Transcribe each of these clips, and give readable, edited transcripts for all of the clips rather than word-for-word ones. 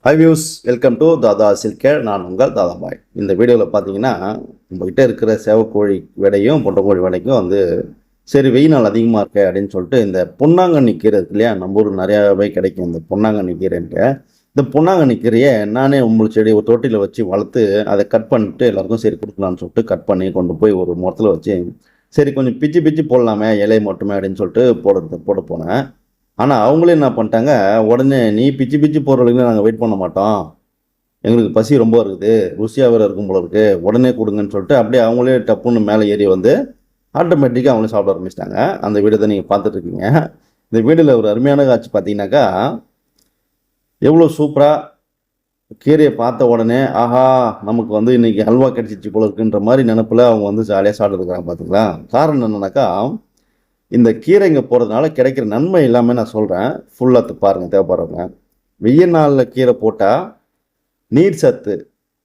High views, welcome to தாதா சில்கேர். நான் உங்கள் தாதா பாய். இந்த வீடியோவில் பார்த்தீங்கன்னா நம்மகிட்ட இருக்கிற சேவக்கோழி விடையும் பொட்டைக்கோழி விடைக்கும் சரி வெயில் நாள் அதிகமாக இருக்கு அப்படின்னு சொல்லிட்டு இந்த பொன்னாங்கண்ணி கீரை இருக்கு இல்லையா, நம்ம ஊர் நிறையாவே கிடைக்கும் இந்த பொன்னாங்கண்ணி கீரைன்ட்டு. இந்த பொன்னாங்கண்ணி கீரையை நானே உங்கள் செடி ஒரு தொட்டியில் வச்சு வளர்த்து அதை கட் பண்ணிட்டு எல்லாருக்கும் சரி கொடுக்கலான்னு சொல்லிட்டு கட் பண்ணி கொண்டு போய் ஒரு முறத்தில் வச்சு சரி கொஞ்சம் பிச்சு பிச்சு போடலாமே இலையை மட்டுமே அப்படின்னு சொல்லிட்டு போட போனேன். ஆனால் அவங்களே என்ன பண்ணிட்டாங்க, உடனே நீ பிச்சு பிச்சு போகிற வரைக்கும் நாங்கள் வெயிட் பண்ண மாட்டோம், எங்களுக்கு பசி ரொம்ப இருக்குது, ருசியாக வேறு இருக்கும் போல இருக்குது, உடனே கொடுங்கன்னு சொல்லிட்டு அப்படியே அவங்களே டப்புன்னு மேலே ஏறி ஆட்டோமேட்டிக்காக அவங்களே சாப்பிட ஆரம்பிச்சிட்டாங்க. அந்த வீடியோ தான் நீங்கள் பார்த்துட்ருக்கீங்க. இந்த வீடியோவில் ஒரு அருமையான காட்சி பார்த்தீங்கன்னாக்கா, எவ்வளோ சூப்பராக கீரையை பார்த்த உடனே ஆஹா நமக்கு இன்றைக்கி அல்வா கிடச்சிச்சு போல இருக்குன்ற மாதிரி நினப்பில் அவங்க ஜாலியாக சாப்பிட்டுருக்குறாங்க. பார்த்துங்களா, காரணம் என்னன்னாக்கா, இந்த கீரைங்க போகிறதுனால கிடைக்கிற நன்மை எல்லாமே நான் சொல்கிறேன், ஃபுல்லாக பாருங்கள் தேவைப்படுறவங்க. வெயில் நாளில் கீரை போட்டால் நீர் சத்து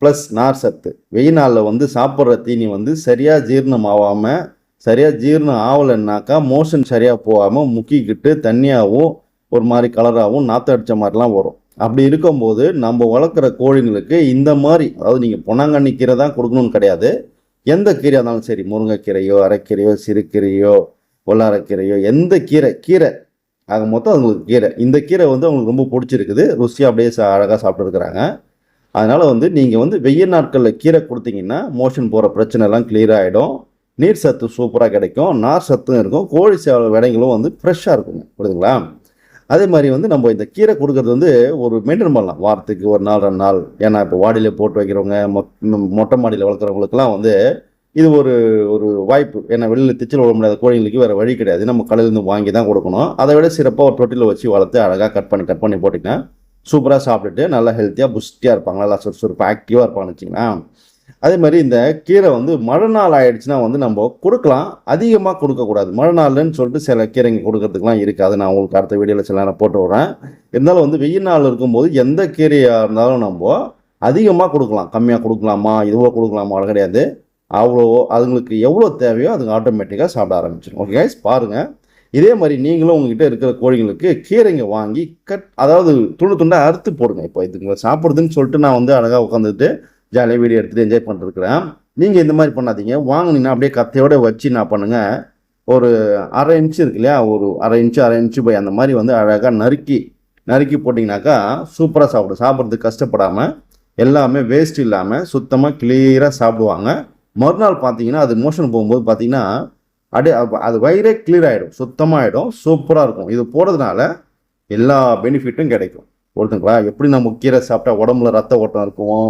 ப்ளஸ் நார் சத்து, வெயில் நாளில் சாப்பிட்ற தீனி சரியாக ஜீரணம் ஆகாமல், சரியாக ஜீரணம் ஆகலைன்னாக்கா மோஷன் சரியாக போகாமல் முக்கிக்கிட்டு தண்ணியாகவும் ஒரு மாதிரி கலராகவும் நாற்று அடித்த மாதிரிலாம் வரும். அப்படி இருக்கும்போது நம்ம வளர்க்குற கோழிங்களுக்கு இந்த மாதிரி, அதாவது நீங்கள் பொன்னாங்கண்ணி கீரை தான் கொடுக்கணும்னு கிடையாது, எந்த கீரையாக இருந்தாலும் சரி, முருங்கைக்கீரையோ அரைக்கீரையோ சிறுகீரையோ வல்லாரக்கீரையோ எந்த கீரை ஆக மொத்தம் அவங்களுக்கு கீரை, இந்த கீரை அவங்களுக்கு ரொம்ப பிடிச்சிருக்குது, ருசியாக அப்படியே அழகாக சாப்பிட்டுருக்குறாங்க. அதனால் நீங்கள் வெயில் நாட்களில் கீரை கொடுத்தீங்கன்னா மோஷன் போகிற பிரச்சனைலாம் கிளியர் ஆகிடும், நீர் சத்து சூப்பராக கிடைக்கும், நார் சத்தும் இருக்கும், கோழி சேவல் விடைங்களும் ஃப்ரெஷ்ஷாக இருக்குங்க. புரியுதுங்களா? அதே மாதிரி நம்ம இந்த கீரை கொடுக்கறது ஒரு மெயின்டைன் பண்ணலாம், வாரத்துக்கு ஒரு நாள் 2 நாள். ஏன்னா இப்போ வாடியில் போட்டு வைக்கிறவங்க, மொட்டை மாடியில் வளர்க்குறவங்களுக்குலாம் இது ஒரு வாய்ப்பு. ஏன்னா வெளியில் திச்சல் விட முடியாத கோழிகளுக்கு வேறு வழி கிடையாது, நம்ம கடையிலேருந்து வாங்கி தான் கொடுக்கணும். அதை விட சிறப்பாக ஒரு தொட்டியில் வச்சு வளர்த்து அழகாக கட் பண்ணி போட்டிங்கன்னா சூப்பராக சாப்பிட்டுட்டு நல்லா ஹெல்த்தியாக புஷ்டியாக இருப்பாங்க, நல்லா சுறுசுறுப்பாக ஆக்டிவாக இருப்பாங்கன்னு வச்சிங்கன்னா. அதே மாதிரி இந்த கீரை மழை நாள் ஆகிடுச்சுன்னா நம்ம கொடுக்கலாம், அதிகமாக கொடுக்கக்கூடாது. மழை நாள்னு சொல்லிட்டு சில கீரைங்க கொடுக்கறதுக்குலாம் இருக்காது, நான் உங்களுக்கு அடுத்த வீடியோவில் சில நேரம் போட்டு விட்றேன். இருந்தாலும் வெயில் நாள் இருக்கும்போது எந்த கீரையாக இருந்தாலும் நம்ம அதிகமாக கொடுக்கலாம், கம்மியாக கொடுக்கலாமா இதுவோ கொடுக்கலாமா அவ்வளோ கிடையாது. அவ்வளோ அதுங்களுக்கு எவ்வளோ தேவையோ அதுங்க ஆட்டோமேட்டிக்காக சாப்பிட ஆரம்பிச்சிடும். ஓகே கைஸ், பாருங்கள். இதே மாதிரி நீங்களும் உங்ககிட்ட இருக்கிற கோழிங்களுக்கு கீரைங்க வாங்கி அதாவது துண்டாக அறுத்து போடுங்க. இப்போ இதுங்களை சாப்பிட்றதுன்னு சொல்லிட்டு நான் அழகாக உட்காந்துட்டு ஜாலியாக வீடியோ எடுத்துகிட்டு என்ஜாய் பண்ணிருக்கிறேன். நீங்கள் இந்த மாதிரி பண்ணாதீங்க, வாங்கினீங்கன்னா அப்படியே கத்தையோடு வச்சு நான் பண்ணுங்கள். ஒரு 1/2 இன்ச்சு இருக்கு இல்லையா, ஒரு 1/2 இன்ச்சு போய் அந்த மாதிரி அழகாக நறுக்கி போட்டிங்கனாக்கா சூப்பராக சாப்பிட்றதுக்கு கஷ்டப்படாமல் எல்லாமே வேஸ்ட் இல்லாமல் சுத்தமாக கிளியராக சாப்பிடுவாங்க. மறுநாள் பார்த்தீங்கன்னா அது மோஷன் போகும்போது பார்த்தீங்கன்னா அப்படியே அது வயிறே கிளியர் ஆகிடும், சுத்தமாகிடும், சூப்பராக இருக்கும். இது போடுறதுனால எல்லா பெனிஃபிட்டும் கிடைக்கும். ஒருத்தங்களா எப்படி நம்ம கீரை சாப்பிட்டா உடம்புல ரத்த ஓட்டம் இருக்கும்,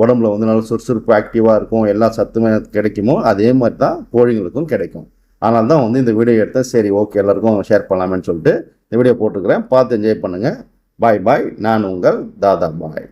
உடம்புல நல்ல சுறுசுறுப்பு ஆக்டிவாக இருக்கும், எல்லா சத்துமே கிடைக்குமோ அதே மாதிரி தான் கோழிங்களுக்கும் கிடைக்கும். அதனால தான் இந்த வீடியோ எடுத்தால் சரி ஓகே எல்லாருக்கும் ஷேர் பண்ணலாமேன்னு சொல்லிட்டு இந்த வீடியோ போட்டுக்கிறேன். பார்த்து என்ஜாய் பண்ணுங்கள். பாய் பாய். நான் உங்கள் தாதா பாய்.